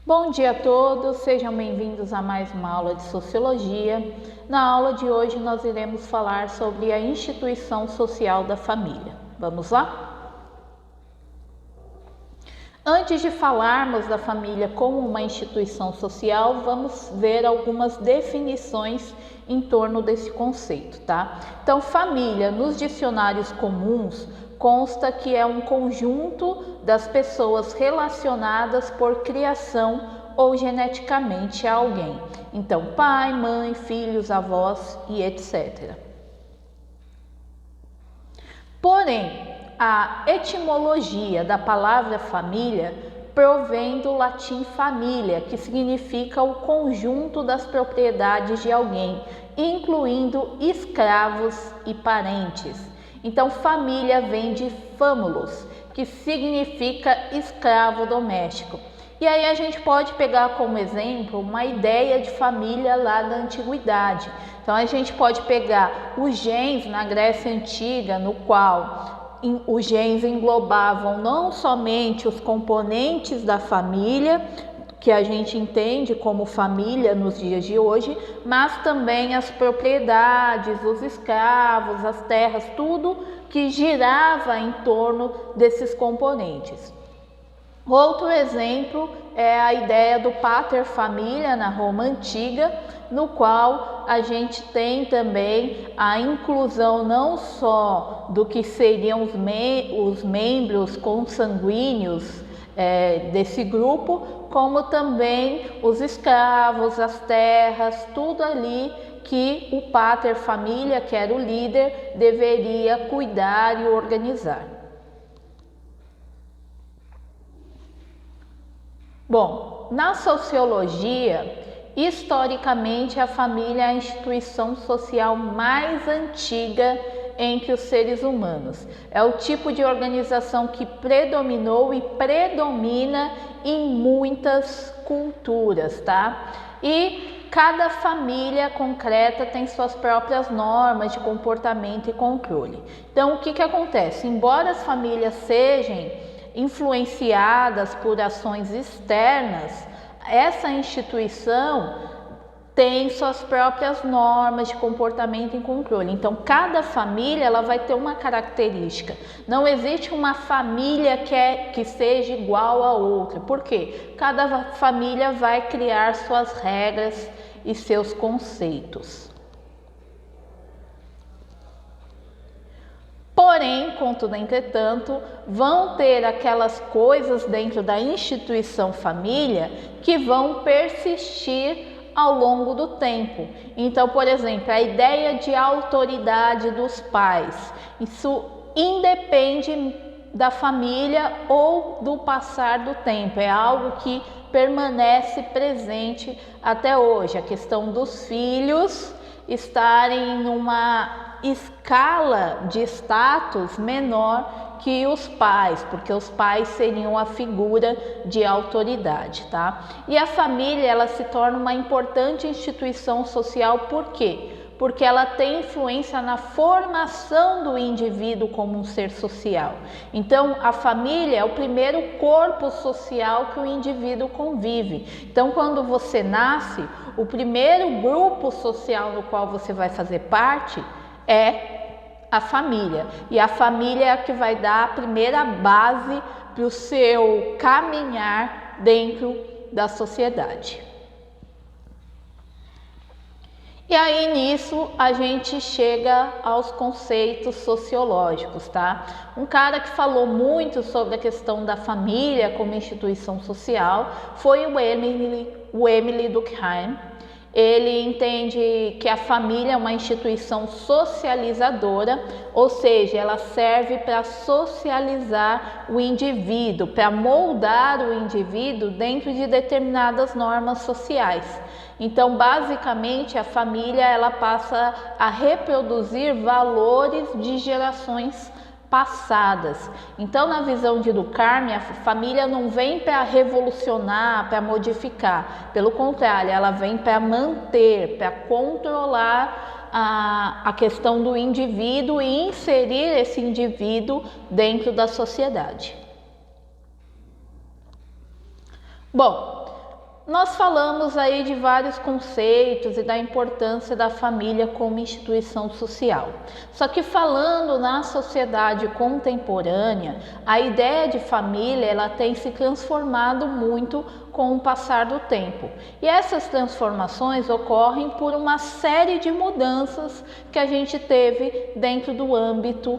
Bom dia a todos, sejam bem-vindos a mais uma aula de Sociologia. Na aula de hoje nós iremos falar sobre a instituição social da família. Vamos lá? Antes de falarmos da família como uma instituição social, vamos ver algumas definições em torno desse conceito, tá? Então, família, nos dicionários comuns, consta que é um conjunto das pessoas relacionadas por criação ou geneticamente a alguém. Então, pai, mãe, filhos, avós e etc. Porém, a etimologia da palavra família provém do latim família, que significa o conjunto das propriedades de alguém, incluindo escravos e parentes. Então, família vem de famulus, que significa escravo doméstico. E aí a gente pode pegar como exemplo uma ideia de família lá da antiguidade. Então, a gente pode pegar os gens na Grécia Antiga, no qual os gens englobavam não somente os componentes da família, que a gente entende como família nos dias de hoje, mas também as propriedades, os escravos, as terras, tudo que girava em torno desses componentes. Outro exemplo é a ideia do pater familia na Roma Antiga, no qual a gente tem também a inclusão não só do que seriam os membros consanguíneos desse grupo, como também os escravos, as terras, tudo ali que o pater familia, que era o líder, deveria cuidar e organizar. Bom, na sociologia, historicamente a família é a instituição social mais antiga entre os seres humanos. É o tipo de organização que predominou e predomina em muitas culturas, tá? E cada família concreta tem suas próprias normas de comportamento e controle. Então, o que acontece? Embora as famílias sejam influenciadas por ações externas, essa instituição tem suas próprias normas de comportamento e controle. Então, cada família ela vai ter uma característica. Não existe uma família que seja igual a outra. Por quê? Cada família vai criar suas regras e seus conceitos. Porém, contudo, entretanto, vão ter aquelas coisas dentro da instituição família que vão persistir ao longo do tempo. Então, por exemplo, a ideia de autoridade dos pais, isso independe da família ou do passar do tempo, é algo que permanece presente até hoje. A questão dos filhos estarem numa escala de status menor que os pais, porque os pais seriam a figura de autoridade, tá? E a família, ela se torna uma importante instituição social, por quê? Porque ela tem influência na formação do indivíduo como um ser social. Então, a família é o primeiro corpo social que o indivíduo convive. Então, quando você nasce, o primeiro grupo social no qual você vai fazer parte é a família. E a família é a que vai dar a primeira base para o seu caminhar dentro da sociedade. E aí nisso a gente chega aos conceitos sociológicos, tá? Um cara que falou muito sobre a questão da família como instituição social foi o Emile Durkheim. Ele entende que a família é uma instituição socializadora, ou seja, ela serve para socializar o indivíduo, para moldar o indivíduo dentro de determinadas normas sociais. Então, basicamente, a família ela passa a reproduzir valores de gerações passadas. Então, na visão de Durkheim, a família não vem para revolucionar, para modificar. Pelo contrário, ela vem para manter, para controlar a questão do indivíduo e inserir esse indivíduo dentro da sociedade. Bom, Nós falamos aí de vários conceitos e da importância da família como instituição social. Só que falando na sociedade contemporânea, a ideia de família ela tem se transformado muito com o passar do tempo. E essas transformações ocorrem por uma série de mudanças que a gente teve dentro do âmbito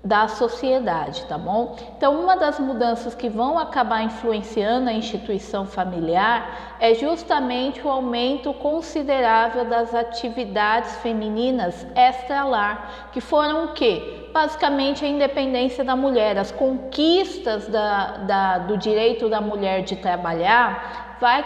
da sociedade, tá bom? Então, uma das mudanças que vão acabar influenciando a instituição familiar é justamente o aumento considerável das atividades femininas extra-lar, que foram o quê? Basicamente a independência da mulher, as conquistas do direito da mulher de trabalhar vai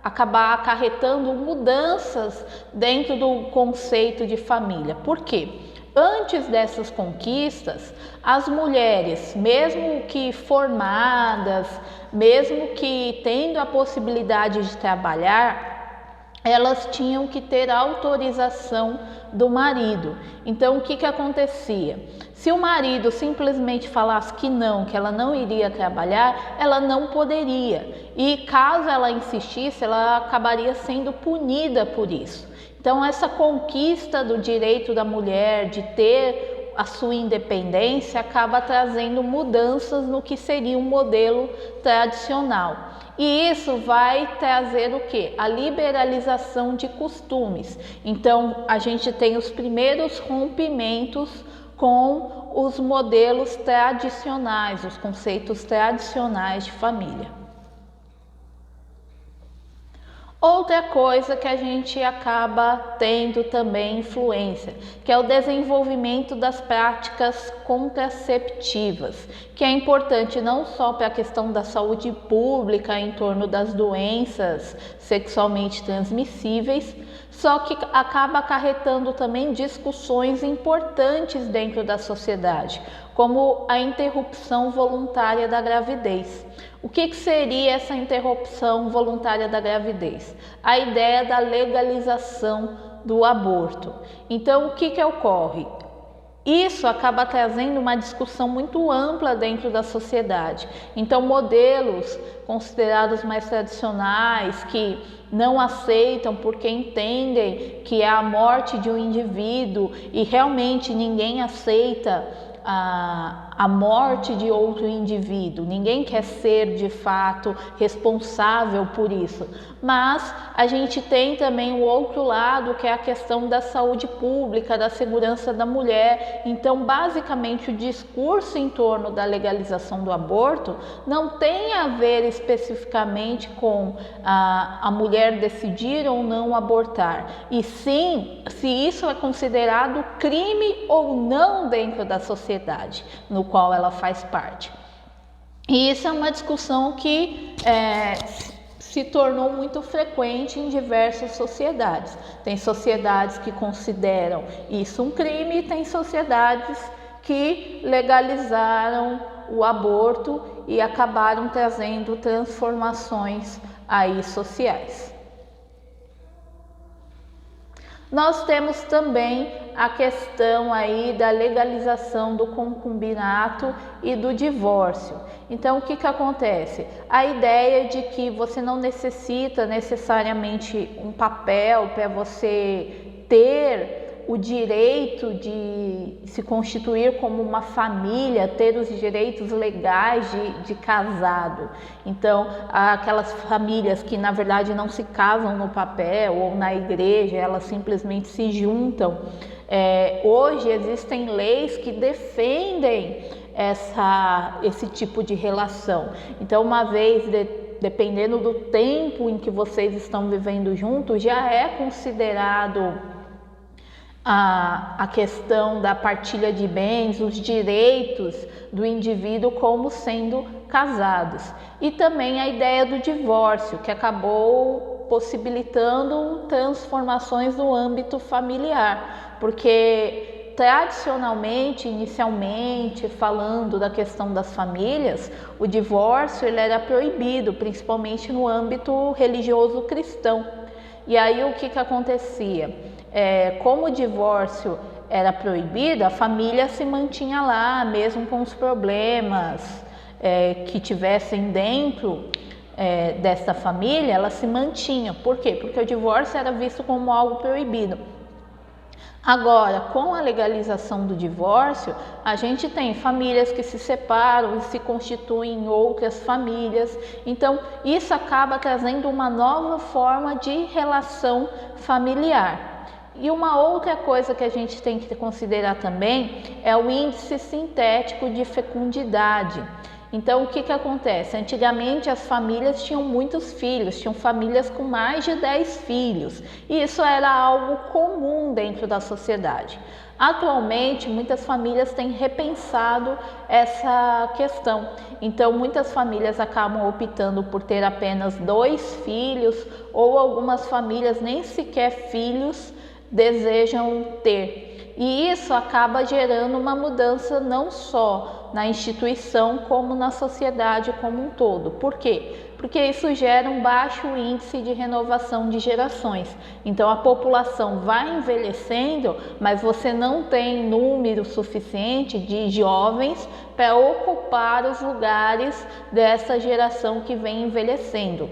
acabar acarretando mudanças dentro do conceito de família. Por quê? Antes dessas conquistas, as mulheres, mesmo que formadas, mesmo que tendo a possibilidade de trabalhar, elas tinham que ter autorização do marido. Então, o que acontecia? Se o marido simplesmente falasse que ela não iria trabalhar, ela não poderia. E caso ela insistisse, ela acabaria sendo punida por isso. Então, essa conquista do direito da mulher de ter a sua independência acaba trazendo mudanças no que seria um modelo tradicional. E isso vai trazer o quê? A liberalização de costumes. Então, a gente tem os primeiros rompimentos com os modelos tradicionais, os conceitos tradicionais de família. Outra coisa que a gente acaba tendo também influência, que é o desenvolvimento das práticas contraceptivas, que é importante não só para a questão da saúde pública em torno das doenças sexualmente transmissíveis, só que acaba acarretando também discussões importantes dentro da sociedade, como a interrupção voluntária da gravidez. O que seria essa interrupção voluntária da gravidez? A ideia da legalização do aborto. Então, o que ocorre? Isso acaba trazendo uma discussão muito ampla dentro da sociedade. Então, modelos considerados mais tradicionais, que não aceitam porque entendem que é a morte de um indivíduo e realmente ninguém aceita a morte de outro indivíduo, ninguém quer ser de fato responsável por isso, mas a gente tem também o outro lado, que é a questão da saúde pública, da segurança da mulher. Então, basicamente, o discurso em torno da legalização do aborto não tem a ver especificamente com a mulher decidir ou não abortar, e sim se isso é considerado crime ou não dentro da sociedade no qual ela faz parte. E isso é uma discussão que se tornou muito frequente em diversas sociedades. Tem sociedades que consideram isso um crime e tem sociedades que legalizaram o aborto e acabaram trazendo transformações aí sociais. Nós temos também a questão aí da legalização do concubinato e do divórcio. Então, o que acontece? A ideia de que você não necessita necessariamente um papel para você ter o direito de se constituir como uma família, ter os direitos legais de casado. Então, aquelas famílias que na verdade não se casam no papel ou na igreja, elas simplesmente se juntam. Hoje existem leis que defendem esse tipo de relação. Então, uma vez dependendo do tempo em que vocês estão vivendo juntos, já é considerado a questão da partilha de bens, os direitos do indivíduo como sendo casados. E também a ideia do divórcio, que acabou possibilitando transformações no âmbito familiar, porque tradicionalmente, inicialmente, falando da questão das famílias, o divórcio ele era proibido, principalmente no âmbito religioso cristão. E aí o que acontecia? Como o divórcio era proibido, a família se mantinha lá, mesmo com os problemas que tivessem dentro desta família, ela se mantinha. Por quê? Porque o divórcio era visto como algo proibido. Agora, com a legalização do divórcio, a gente tem famílias que se separam e se constituem em outras famílias. Então, isso acaba trazendo uma nova forma de relação familiar. E uma outra coisa que a gente tem que considerar também é o índice sintético de fecundidade. Então, o que acontece? Antigamente as famílias tinham muitos filhos, tinham famílias com mais de 10 filhos, e isso era algo comum dentro da sociedade. Atualmente, muitas famílias têm repensado essa questão, então muitas famílias acabam optando por ter apenas 2 filhos, ou algumas famílias nem sequer filhos desejam ter. E isso acaba gerando uma mudança não só na instituição, como na sociedade como um todo. Por quê? Porque isso gera um baixo índice de renovação de gerações. Então a população vai envelhecendo, mas você não tem número suficiente de jovens para ocupar os lugares dessa geração que vem envelhecendo.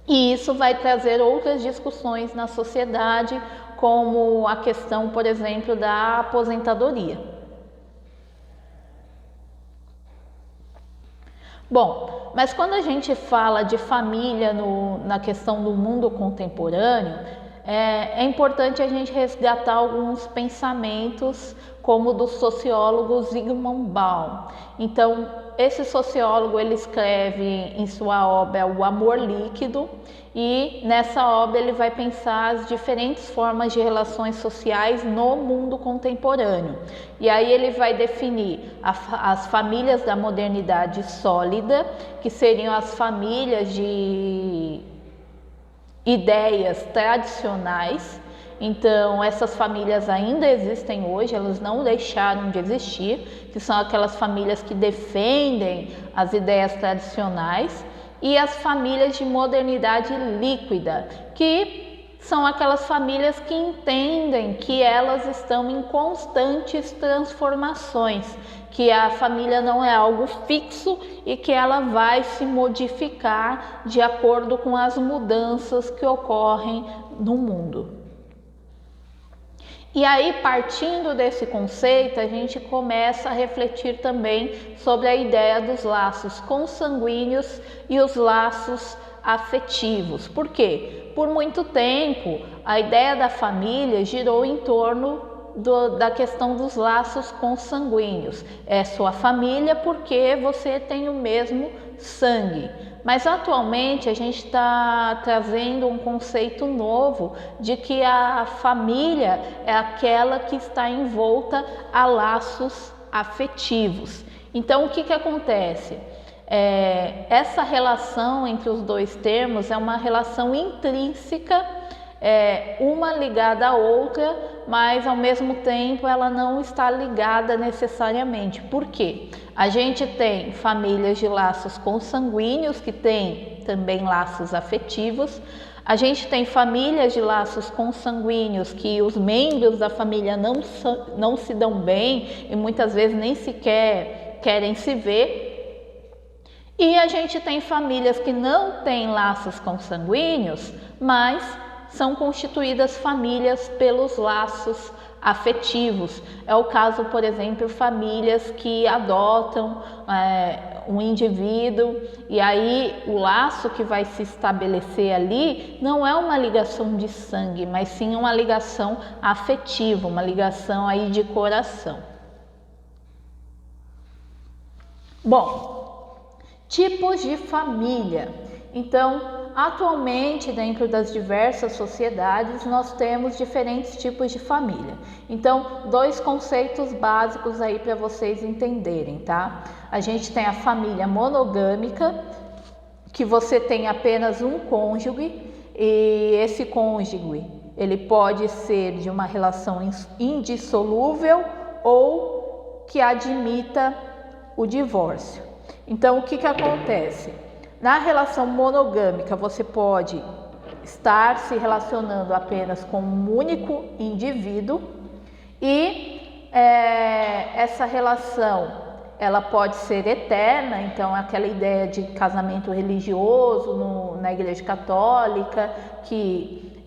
E isso vai trazer outras discussões na sociedade, como a questão, por exemplo, da aposentadoria. Bom, mas quando a gente fala de família na questão do mundo contemporâneo, é importante a gente resgatar alguns pensamentos, como do sociólogo Zygmunt Bauman. Então, esse sociólogo ele escreve em sua obra O Amor Líquido, e nessa obra ele vai pensar as diferentes formas de relações sociais no mundo contemporâneo. E aí ele vai definir as famílias da modernidade sólida, que seriam as famílias de ideias tradicionais. Então, essas famílias ainda existem hoje, elas não deixaram de existir, que são aquelas famílias que defendem as ideias tradicionais, e as famílias de modernidade líquida, que são aquelas famílias que entendem que elas estão em constantes transformações, que a família não é algo fixo e que ela vai se modificar de acordo com as mudanças que ocorrem no mundo. E aí, partindo desse conceito, a gente começa a refletir também sobre a ideia dos laços consanguíneos e os laços afetivos. Por quê? Por muito tempo, a ideia da família girou em torno da questão dos laços consanguíneos. É sua família porque você tem o mesmo sangue. Mas atualmente a gente está trazendo um conceito novo de que a família é aquela que está envolta a laços afetivos. Então o que acontece? Essa relação entre os dois termos é uma relação intrínseca, uma ligada à outra, mas ao mesmo tempo ela não está ligada necessariamente. Por quê? A gente tem famílias de laços consanguíneos que têm também laços afetivos. A gente tem famílias de laços consanguíneos que os membros da família não se dão bem e muitas vezes nem sequer querem se ver. E a gente tem famílias que não têm laços consanguíneos, mas são constituídas famílias pelos laços afetivos. É o caso, por exemplo, famílias que adotam um indivíduo, e aí o laço que vai se estabelecer ali não é uma ligação de sangue, mas sim uma ligação afetiva, uma ligação aí de coração. Bom, tipos de família. Então, atualmente, dentro das diversas sociedades, nós temos diferentes tipos de família. Então, 2 conceitos básicos aí para vocês entenderem, tá? A gente tem a família monogâmica, que você tem apenas um cônjuge, e esse cônjuge, ele pode ser de uma relação indissolúvel ou que admita o divórcio. Então, o que acontece? Na relação monogâmica, você pode estar se relacionando apenas com um único indivíduo e essa relação ela pode ser eterna, então aquela ideia de casamento religioso na Igreja Católica, que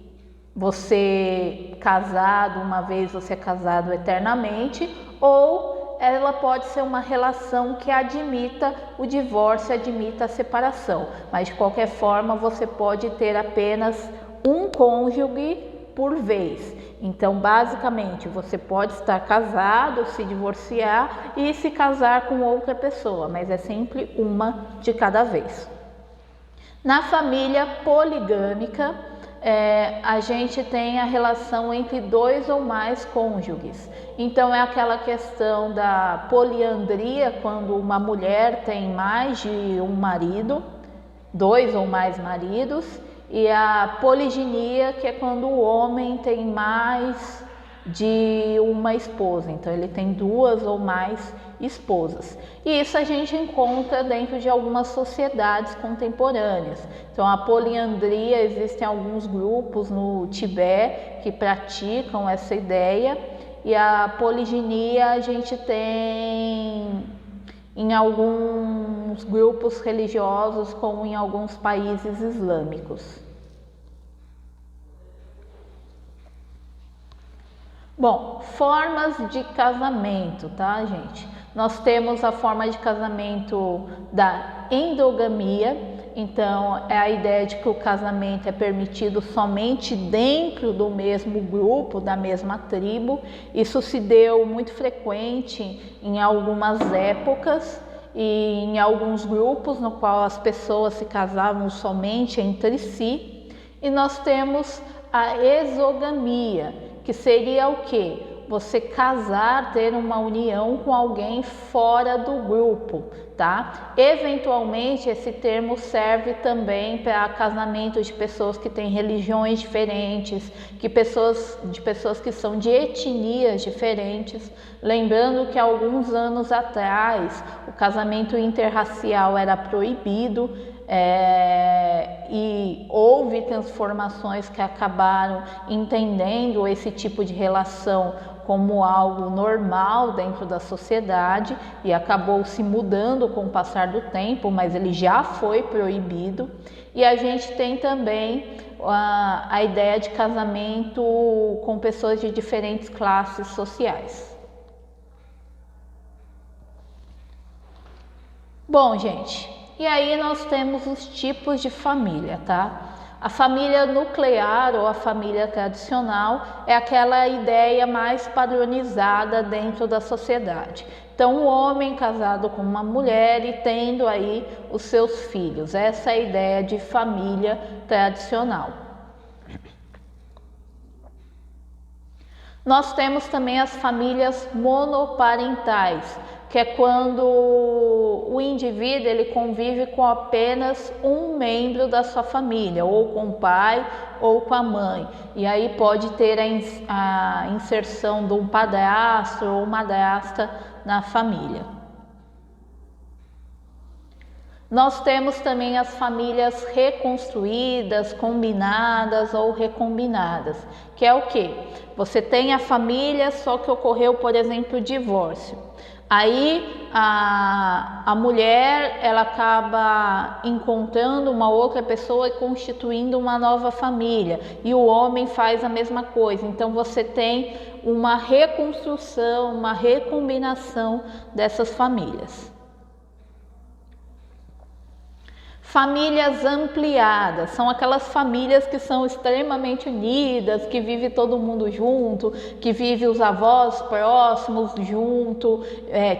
você casado uma vez, você é casado eternamente, ou ela pode ser uma relação que admita o divórcio, admita a separação, mas de qualquer forma você pode ter apenas um cônjuge por vez. Então, basicamente, você pode estar casado, se divorciar e se casar com outra pessoa, mas é sempre uma de cada vez. Na família poligâmica, a gente tem a relação entre 2 ou mais cônjuges. Então, é aquela questão da poliandria, quando uma mulher tem mais de um marido, 2 ou mais maridos, e a poliginia, que é quando o homem tem mais de uma esposa, então ele tem 2 ou mais esposas. E isso a gente encontra dentro de algumas sociedades contemporâneas. Então a poliandria, existem alguns grupos no Tibete que praticam essa ideia, e a poliginia a gente tem em alguns grupos religiosos, como em alguns países islâmicos. Bom, formas de casamento, tá, gente? Nós temos a forma de casamento da endogamia, então é a ideia de que o casamento é permitido somente dentro do mesmo grupo, da mesma tribo. Isso se deu muito frequente em algumas épocas e em alguns grupos no qual as pessoas se casavam somente entre si. E nós temos a exogamia, que seria o quê? Você casar, ter uma união com alguém fora do grupo, tá? Eventualmente, esse termo serve também para casamento de pessoas que têm religiões diferentes, de pessoas que são de etnias diferentes. Lembrando que há alguns anos atrás, o casamento interracial era proibido, e houve transformações que acabaram entendendo esse tipo de relação como algo normal dentro da sociedade, e acabou se mudando com o passar do tempo, mas ele já foi proibido. E a gente tem também a ideia de casamento com pessoas de diferentes classes sociais. Bom, gente, e aí nós temos os tipos de família, tá? A família nuclear ou a família tradicional é aquela ideia mais padronizada dentro da sociedade. Então, o homem casado com uma mulher e tendo aí os seus filhos. Essa é a ideia de família tradicional. Nós temos também as famílias monoparentais, que é quando o indivíduo ele convive com apenas um membro da sua família, ou com o pai ou com a mãe. E aí pode ter a inserção de um padrasto ou madrasta na família. Nós temos também as famílias reconstruídas, combinadas ou recombinadas, que é o quê? Você tem a família, só que ocorreu, por exemplo, o divórcio. Aí a mulher ela acaba encontrando uma outra pessoa e constituindo uma nova família, e o homem faz a mesma coisa. Então você tem uma reconstrução, uma recombinação dessas famílias. Famílias ampliadas, são aquelas famílias que são extremamente unidas, que vive todo mundo junto, que vive os avós próximos junto,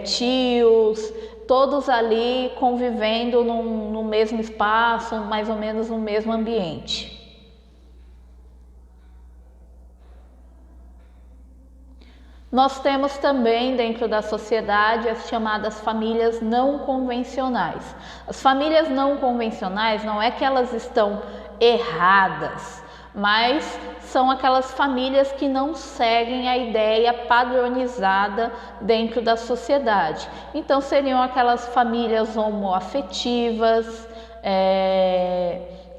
tios, todos ali convivendo no mesmo espaço, mais ou menos no mesmo ambiente. Nós temos também dentro da sociedade as chamadas famílias não convencionais. As famílias não convencionais não é que elas estão erradas, mas são aquelas famílias que não seguem a ideia padronizada dentro da sociedade. Então seriam aquelas famílias homoafetivas,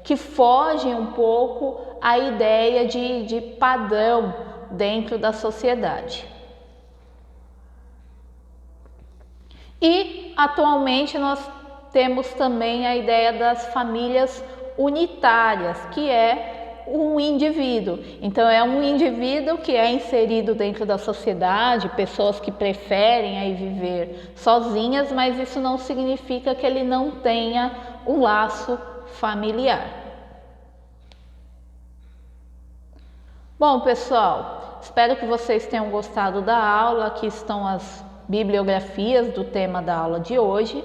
que fogem um pouco à ideia de padrão dentro da sociedade. E atualmente nós temos também a ideia das famílias unitárias, que é um indivíduo. Então é um indivíduo que é inserido dentro da sociedade, pessoas que preferem aí viver sozinhas, mas isso não significa que ele não tenha um laço familiar. Bom, pessoal, espero que vocês tenham gostado da aula. Aqui estão as bibliografias do tema da aula de hoje.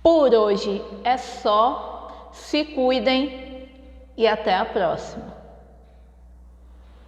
Por hoje é só. Se cuidem e até a próxima.